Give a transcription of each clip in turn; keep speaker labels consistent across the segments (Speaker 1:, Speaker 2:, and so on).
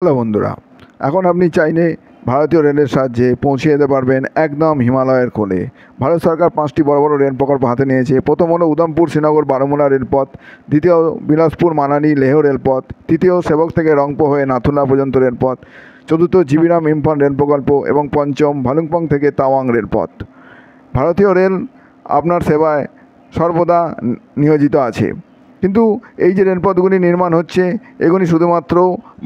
Speaker 1: Hello বন্ধুরা, এখন আপনি চাইলে ভারতীয় রেলের সাহায্যে পৌঁছে যেতে পারবেন একদম হিমালয়ের কোলে। ভারত সরকার 5টি বড় বড় রেল প্রকল্প হাতে নিয়েছে। প্রথম হলো উধমপুর শ্রীনগর বারামুলা রেলপথ, দ্বিতীয় বিলাসপুর মানালি লেহ রেলপথ, তৃতীয় সেবক থেকে রংপো হয়ে নাথুলা পর্যন্ত রেলপথ, চতুর্থ জিবিরাম ইম্ফল রেল প্রকল্প এবং পঞ্চম ভালুকপং থেকে তাওয়াং রেলপথ। ভারতীয় রেল আপনার সেবায় সর্বদা নিয়োজিত আছে। কিন্তু এই যে রেলপথগুলি নির্মাণ হচ্ছে, এগুলি শুধুমাত্র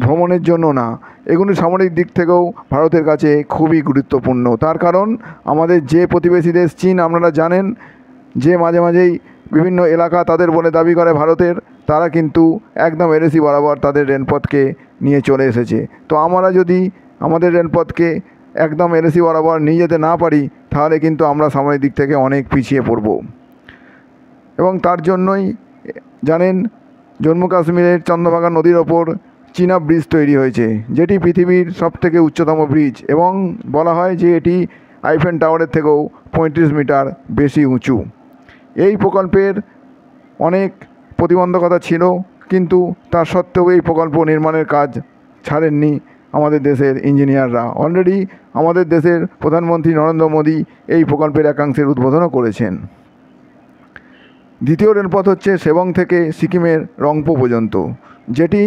Speaker 1: ভ্রমণের জন্য না, এগুলি সামরিক দিক থেকেও ভারতের কাছে খুবই গুরুত্বপূর্ণ। তার কারণ আমাদের যে প্রতিবেশী দেশ চীন, আপনারা জানেন যে মাঝে মাঝেই বিভিন্ন এলাকা তাদের বলে দাবি করে ভারতের, তারা কিন্তু একদম এলএসি বরাবর তাদের রেলপথকে নিয়ে চলে এসেছে। তো আমরা যদি আমাদের রেলপথকে একদম এলএসি বরাবর নিয়ে যেতে না পারি, তাহলে কিন্তু আমরা সামরিক দিক থেকে অনেক পিছিয়ে পড়ব। এবং তার জন্যই জানেন জম্মু কাশ্মীরের চন্দ্রভাগা নদীর ওপর চীনা ব্রিজ তৈরি হয়েছে, যেটি পৃথিবীর সবথেকে উচ্চতম ব্রিজ এবং বলা হয় যে এটি আইফেল টাওয়ারের থেকেও 35 মিটার বেশি উঁচু। এই প্রকল্পের অনেক প্রতিবন্ধকতা ছিল, কিন্তু তার সত্ত্বেও এই প্রকল্প নির্মাণের কাজ ছাড়েননি আমাদের দেশের ইঞ্জিনিয়াররা। অলরেডি আমাদের দেশের প্রধানমন্ত্রী নরেন্দ্র মোদী এই প্রকল্পের একাংশের উদ্বোধনও করেছেন। দ্বিতীয় রেলপথ হচ্ছে সেবং থেকে সিকিমের রংপো পর্যন্ত, যেটি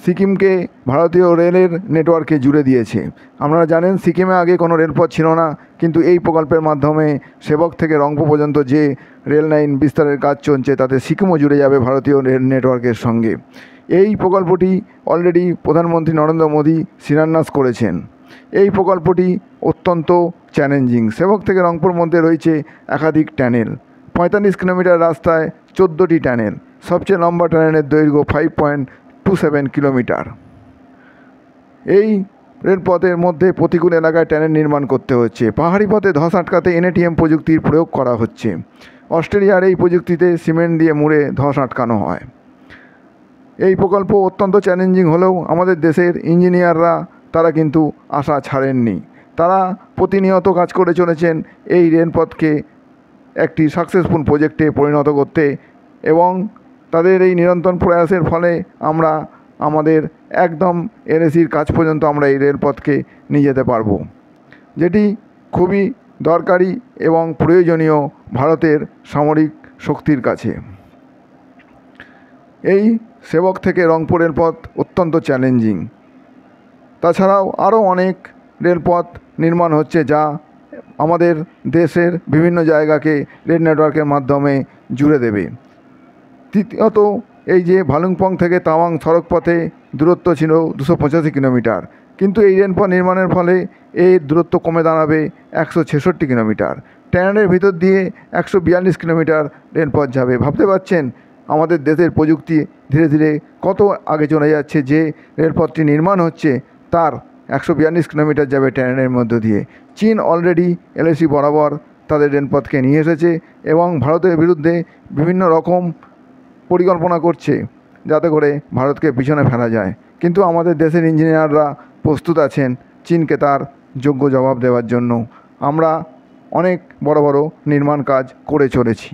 Speaker 1: সিকিমকে ভারতীয় রেলের নেটওয়ার্কে জুড়ে দিয়েছে। আপনারা জানেন সিকিমে আগে কোনো রেলপথ ছিল না, কিন্তু এই প্রকল্পের মাধ্যমে সেবক থেকে রংপো পর্যন্ত যে রেল লাইন বিস্তারের কাজ চলছে, তাতে সিকিমও জুড়ে যাবে ভারতীয় রেল নেটওয়ার্কের সঙ্গে। এই প্রকল্পটি অলরেডি প্রধানমন্ত্রী নরেন্দ্র মোদী শিলান্যাস করেছেন। এই প্রকল্পটি অত্যন্ত চ্যালেঞ্জিং। সেবক থেকে রংপুর মধ্যে রয়েছে একাধিক টানেল, 45 কিলোমিটার রাস্তায় 14টি টানেল, সবচেয়ে লম্বা টানেলের দৈর্ঘ্য 5.27 কিলোমিটার। এই রেলপথের মধ্যে প্রতিকূল এলাকায় টানেল নির্মাণ করতে হচ্ছে। পাহাড়ি পথে ধস আটকাতে এনএটিএম প্রযুক্তির প্রয়োগ করা হচ্ছে। অস্ট্রেলিয়ার এই প্রযুক্তিতে সিমেন্ট দিয়ে মুড়ে ধস আটকানো হয়। এই প্রকল্প অত্যন্ত চ্যালেঞ্জিং হলেও আমাদের দেশের ইঞ্জিনিয়াররা তারা কিন্তু আশা ছাড়েননি। তারা প্রতিনিয়ত কাজ করে চলেছেন এই রেলপথকে একটি সাকসেসফুল প্রজেক্টে পরিণত করতে, এবং তাদের এই নিরন্তর প্রয়াসের ফলে আমরা আমাদের একদম এলএসির কাজ পর্যন্ত আমরা এই রেলপথকে নিয়ে যেতে পারবো, যেটি খুবই দরকারি এবং প্রয়োজনীয় ভারতের সামরিক শক্তির কাছে। এই সেবক থেকে রংপুর রেলপথ অত্যন্ত চ্যালেঞ্জিং। তাছাড়াও আরও অনেক রেলপথ নির্মাণ হচ্ছে, যা আমাদের দেশের বিভিন্ন জায়গাকে রেল নেটওয়ার্কের মাধ্যমে জুড়ে দেবে। তৃতীয়ত এই যে ভালুকপং থেকে তাওয়াং সড়কপথে দূরত্ব ছিল 285 কিলোমিটার, কিন্তু এই রেলপথ নির্মাণের ফলে এই দূরত্ব কমে দাঁড়াবে 166 কিলোমিটার। টানেলের ভিতর দিয়ে 142 কিলোমিটার রেলপথ যাবে। ভাবতে পারছেন আমাদের দেশের প্রযুক্তি ধীরে ধীরে কত আগে চলে যাচ্ছে, যে রেলপথটি নির্মাণ হচ্ছে তার 142 কিলোমিটার যাবে টানেলের মধ্য দিয়ে। চীন অলরেডি এলএসি বরাবর তাদের রেলপথকে নিয়ে এসেছে এবং ভারতের বিরুদ্ধে বিভিন্ন রকম পরিকল্পনা করছে, যাতে করে ভারতকে পিছনে ফেলা যায়। কিন্তু আমাদের দেশের ইঞ্জিনিয়াররা প্রস্তুত আছেন চীনকে তার যোগ্য জবাব দেওয়ার জন্য। আমরা অনেক বড় বড় নির্মাণ কাজ করে চলেছি।